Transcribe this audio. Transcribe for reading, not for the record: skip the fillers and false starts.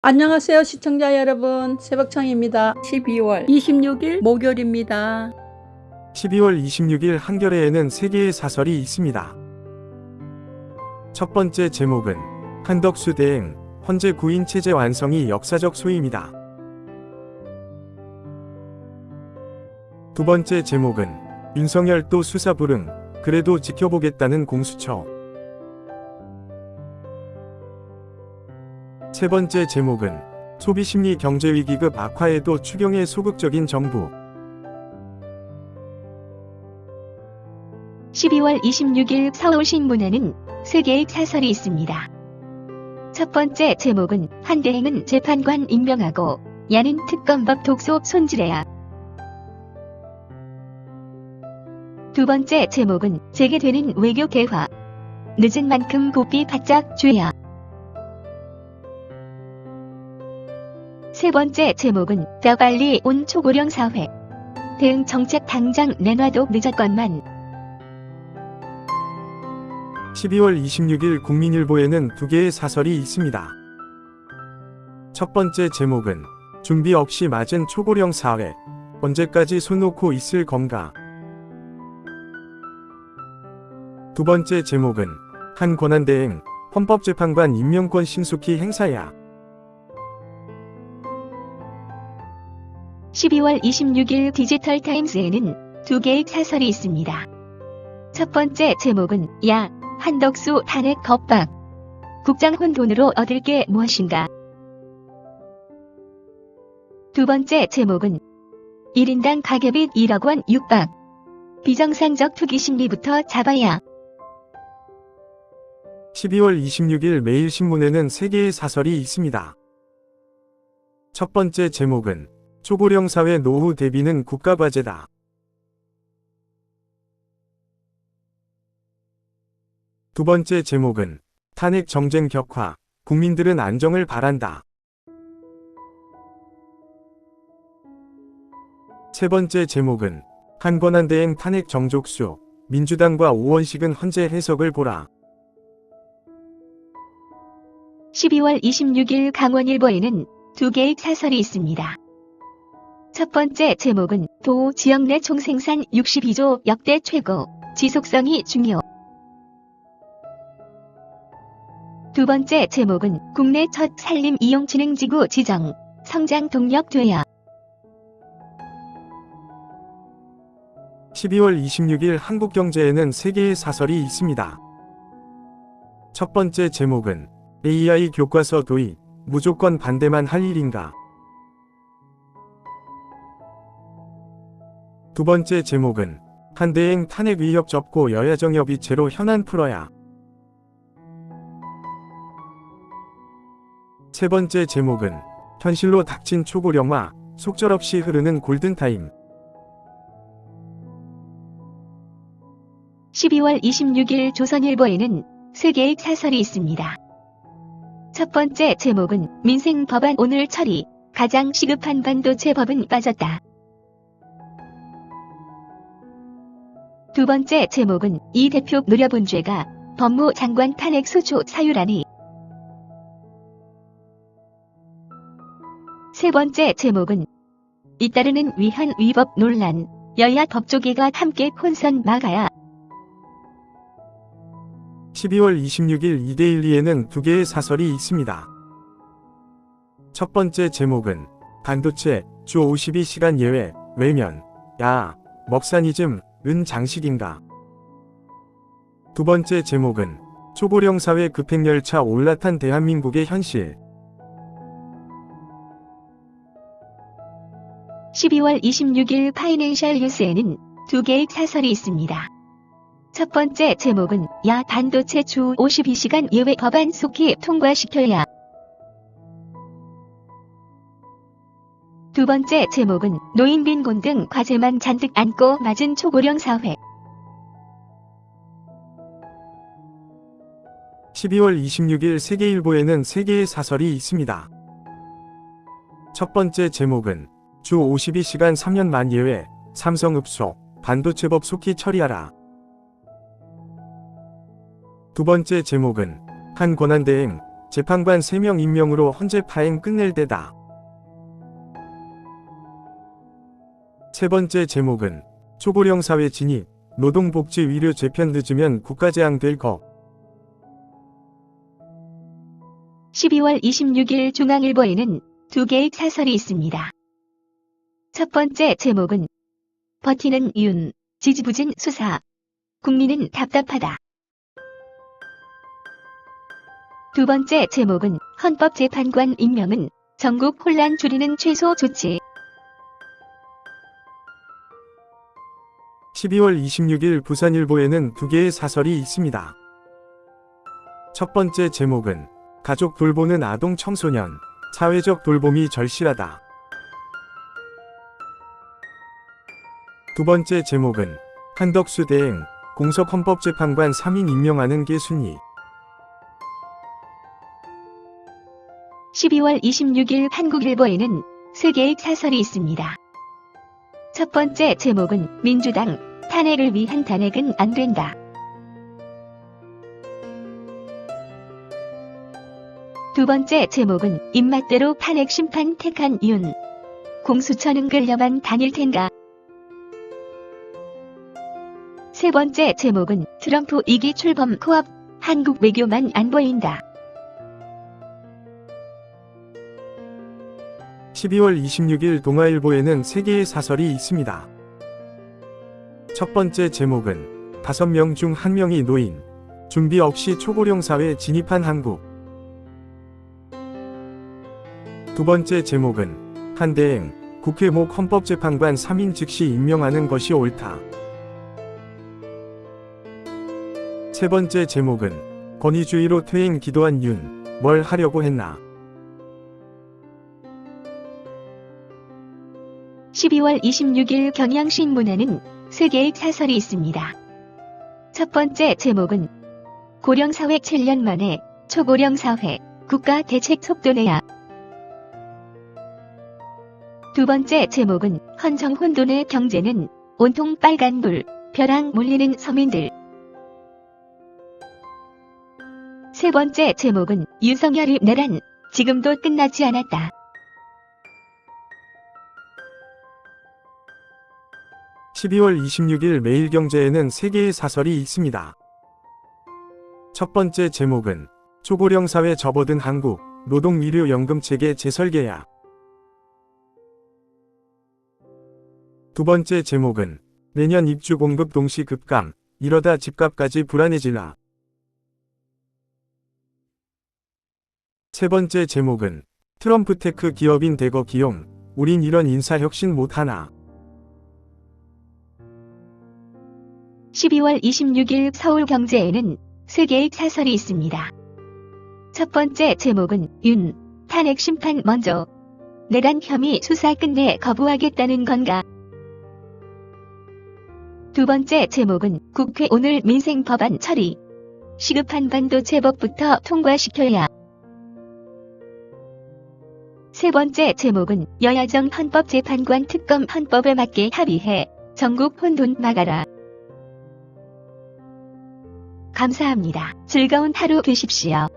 안녕하세요 시청자 여러분, 새벽청입니다. 12월 26일 목요일입니다. 12월 26일 한겨레에는 3개의 사설이 있습니다. 첫 번째 제목은 한덕수 대행, 헌재 구인 체제 완성이 역사적 소임이다. 두 번째 제목은 윤석열 또 수사 불응, 그래도 지켜보겠다는 공수처. 세 번째 제목은 소비심리 경제위기급 악화에도 추경의 소극적인 정부. 12월 26일 서울신문에는 3개의 사설이 있습니다. 첫 번째 제목은 한대행은 재판관 임명하고 야는 특검법 독소 손질해야. 두 번째 제목은 재개되는 외교 대화. 늦은 만큼 고삐 바짝 줘야. 세 번째 제목은 더 빨리 온 초고령 사회. 대응 정책 당장 내놔도 늦었건만. 12월 26일 국민일보에는 2개의 사설이 있습니다. 첫 번째 제목은 준비 없이 맞은 초고령 사회, 언제까지 손 놓고 있을 건가. 두 번째 제목은 한 권한대행, 헌법재판관 임명권 신속히 행사야. 12월 26일 디지털타임스에는 2개의 사설이 있습니다. 첫 번째 제목은 야, 한덕수 탄핵 겁박. 국장훈 돈으로 얻을 게 무엇인가. 두 번째 제목은 1인당 가계빚 1억 원 육박. 비정상적 투기 심리부터 잡아야. 12월 26일 매일신문에는 3개의 사설이 있습니다. 첫 번째 제목은 초고령 사회 노후 대비는 국가과제다. 두 번째 제목은 탄핵 정쟁 격화, 국민들은 안정을 바란다. 세 번째 제목은 한 권한대행 탄핵 정족수, 민주당과 오원식은 헌재 해석을 보라. 12월 26일 강원일보에는 2개의 사설이 있습니다. 첫 번째 제목은 도 지역 내 총생산 62조 역대 최고, 지속성이 중요. 두 번째 제목은 국내 첫 산림 이용진흥지구 지정, 성장 동력 돼야. 12월 26일 한국경제에는 3개의 사설이 있습니다. 첫 번째 제목은 AI 교과서 도입, 무조건 반대만 할 일인가. 두 번째 제목은 한대행 탄핵 위협 접고 여야 정협 이체로 현안 풀어야. 세 번째 제목은 현실로 닥친 초고령화, 속절없이 흐르는 골든타임. 12월 26일 조선일보에는 3개의 사설이 있습니다. 첫 번째 제목은 민생 법안 오늘 처리, 가장 시급한 반도체 법은 빠졌다. 두 번째 제목은 이 대표 노려본 죄가 법무장관 탄핵 소추 사유라니. 세 번째 제목은 잇따르는 위헌 위법 논란, 여야 법조계가 함께 혼선 막아야. 12월 26일 이데일리에는 2개의 사설이 있습니다. 첫 번째 제목은 반도체 주 52시간 예외 외면, 야, 먹사니즘 은 장식인가. 두 번째 제목은 초고령 사회 급행열차 올라탄 대한민국의 현실. 12월 26일 파이낸셜 뉴스에는 2개의 사설이 있습니다. 첫 번째 제목은 야 반도체 주 52시간 예외 법안 속히 통과시켜야. 두 번째 제목은 노인 빈곤 등 과제만 잔뜩 안고 맞은 초고령 사회. 12월 26일 세계일보에는 3개의 사설이 있습니다. 첫 번째 제목은 주 52시간 3년 만 예외, 삼성읍소, 반도체법 속히 처리하라. 두 번째 제목은 한 권한대행, 재판관 3명 임명으로 헌재 파행 끝낼 때다. 세 번째 제목은 초고령 사회 진입, 노동복지 위료 재편 늦으면 국가재앙 될 거. 12월 26일 중앙일보에는 두 개의 사설이 있습니다. 첫 번째 제목은 버티는 윤, 지지부진 수사. 국민은 답답하다. 두 번째 제목은 헌법재판관 임명은 전국 혼란 줄이는 최소 조치. 12월 26일 부산일보에는 두 개의 사설이 있습니다. 첫 번째 제목은 가족 돌보는 아동 청소년, 사회적 돌봄이 절실하다. 두 번째 제목은 한덕수 대행, 공석헌법재판관 3인 임명하는 게 순위. 12월 26일 한국일보에는 세 개의 사설이 있습니다. 첫 번째 제목은 민주당, 탄핵을 위한 탄핵은 안 된다. 두 번째 제목은 입맛대로 탄핵 심판 택한 윤, 공수처는 끌려만 다닐 텐가. 세 번째 제목은 트럼프 2기 출범 코앞, 한국 외교만 안 보인다. 12월 26일 동아일보에는 세 개의 사설이 있습니다. 첫 번째 제목은 5명 중 1명이 노인, 준비 없이 초고령 사회에 진입한 한국. 두 번째 제목은 한대행, 국회목 헌법재판관 3인 즉시 임명하는 것이 옳다. 세 번째 제목은 권위주의로 퇴행 기도한 윤, 뭘 하려고 했나. 12월 26일 경향신문에는 세 개의 사설이 있습니다. 첫 번째 제목은 고령사회 7년 만에 초고령사회, 국가 대책 속도 내야. 두 번째 제목은 헌정 혼돈의 경제는 온통 빨간불, 벼랑 몰리는 서민들. 세 번째 제목은 윤석열의 내란, 지금도 끝나지 않았다. 12월 26일 매일경제에는 세 개의 사설이 있습니다. 첫 번째 제목은 초고령 사회 접어든 한국, 노동위료연금체계 재설계야. 두 번째 제목은 내년 입주 공급 동시 급감, 이러다 집값까지 불안해질라. 세 번째 제목은 트럼프 테크 기업인 대거 기용, 우린 이런 인사혁신 못하나. 12월 26일 서울경제에는 세 개의 사설이 있습니다. 첫 번째 제목은 윤, 탄핵 심판 먼저. 내란 혐의 수사 끝내 거부하겠다는 건가. 두 번째 제목은 국회 오늘 민생 법안 처리. 시급한 반도체법부터 통과시켜야. 세 번째 제목은 여야정 헌법재판관 특검 헌법에 맞게 합의해 전국 혼돈 막아라. 감사합니다. 즐거운 하루 되십시오.